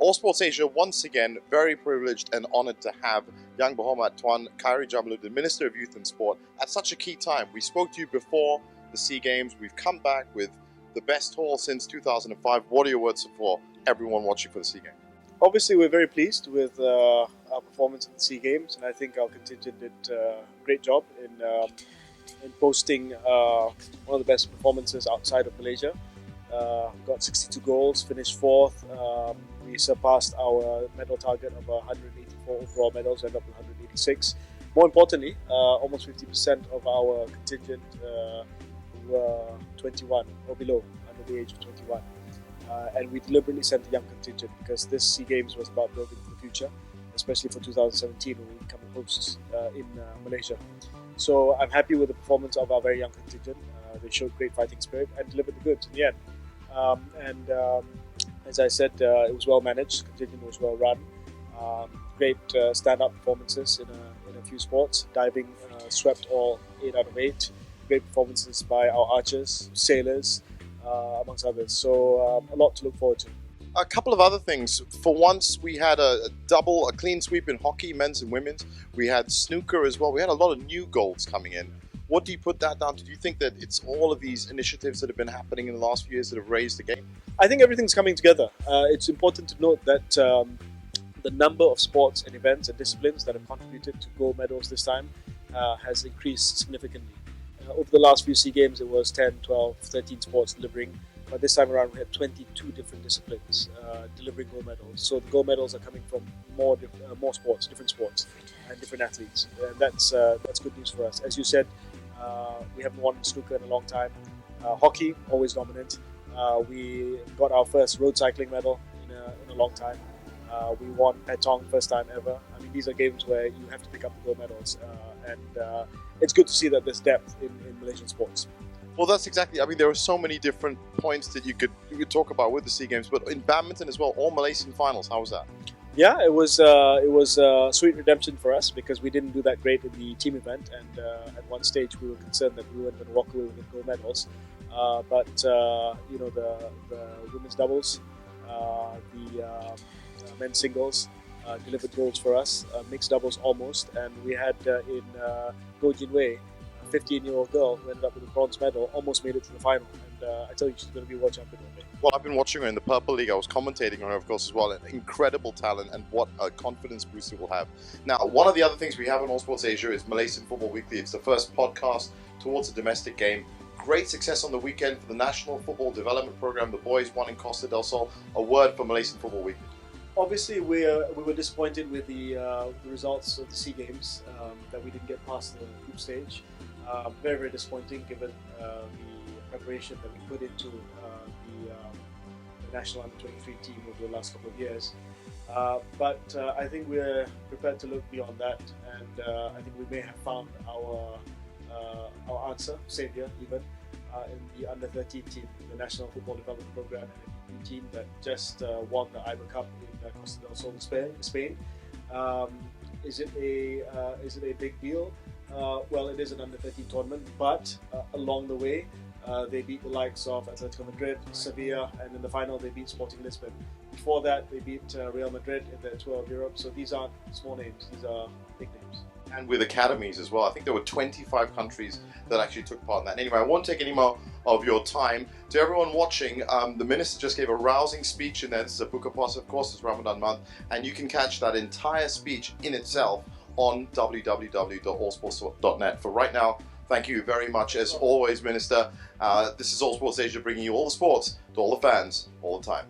All Sports Asia, once again, very privileged and honoured to have Yang YB Tuan Khairy Jamaluddin, Minister of Youth and Sport, at such a key time. We spoke to you before the SEA Games. We've come back with the best haul since 2005. What are your words for everyone watching for the SEA Games? Obviously, we're very pleased with our performance at the SEA Games, and I think our contingent did a great job in posting one of the best performances outside of Malaysia. Got 62 goals, finished fourth. We surpassed our medal target of 184 overall medals, ended up with 186. More importantly, almost 50% of our contingent were 21 or below, under the age of 21. And we deliberately sent a young contingent because this SEA Games was about building for the future, especially for 2017 when we become hosts in Malaysia. So I'm happy with the performance of our very young contingent. They showed great fighting spirit and delivered the goods in the end. As I said, it was well managed, contingent was well run. Great stand-up performances in a few sports. Diving swept all 8 out of 8. Great performances by our archers, sailors, amongst others. So a lot to look forward to. A couple of other things. For once, we had a clean sweep in hockey, men's and women's. We had snooker as well. We had a lot of new goals coming in. What do you put that down to? Do you think that it's all of these initiatives that have been happening in the last few years that have raised the game? I think everything's coming together. It's important to note that the number of sports and events and disciplines that have contributed to gold medals this time has increased significantly. Over the last few SEA Games, it was 10, 12, 13 sports delivering. But this time around, we had 22 different disciplines delivering gold medals. So the gold medals are coming from more sports, different sports, and different athletes. And that's good news for us. As you said, we haven't won snooker in a long time. Hockey, always dominant. We got our first road cycling medal in a long time. We won Petong first time ever. I mean, these are games where you have to pick up the gold medals. And it's good to see that there's depth in Malaysian sports. Well, that's exactly. I mean, there are so many different points that you could talk about with the SEA Games, but in badminton as well, all Malaysian finals. How was that? Yeah, it was a sweet redemption for us because we didn't do that great in the team event, and at one stage we were concerned that we weren't going to walk away with the gold medals. But the women's doubles, the men's singles delivered goals for us. Mixed doubles almost, and we had in Go Jin Wei, 15-year-old girl who ended up with a bronze medal, almost made it to the final. And I tell you, she's going to be a world champion one day. Well, I've been watching her in the Purple League. I was commentating on her, of course, as well. An incredible talent, and what a confidence boost it will have. Now, one of the other things we have on All Sports Asia is Malaysian Football Weekly. It's the first podcast towards a domestic game. Great success on the weekend for the National Football Development Program. The boys won in Costa del Sol. A word for Malaysian Football Weekly. Obviously, we were disappointed with the results of the SEA Games, that we didn't get past the group stage. Very, very disappointing given the preparation that we put into the national under-23 team over the last couple of years. But I think we're prepared to look beyond that, and I think we may have found our answer, saviour even, in the under-13 team, the National Football Development Program, and the team that just won the Iber Cup in Costa del Sol, Spain. Is it a big deal? Well, it is an under-13 tournament, but along the way, they beat the likes of Atletico Madrid, Sevilla, and in the final they beat Sporting Lisbon. Before that, they beat Real Madrid in their tour of Europe. So these aren't small names; these are big names. And with academies as well. I think there were 25 countries that actually took part in that. Anyway, I won't take any more of your time. To everyone watching, the Minister just gave a rousing speech in there. This is a Buka Puasa, of course, it's Ramadan month, and you can catch that entire speech in itself on www.allsports.net. For right now, thank you very much, as always, Minister. This is All Sports Asia, bringing you all the sports to all the fans, all the time.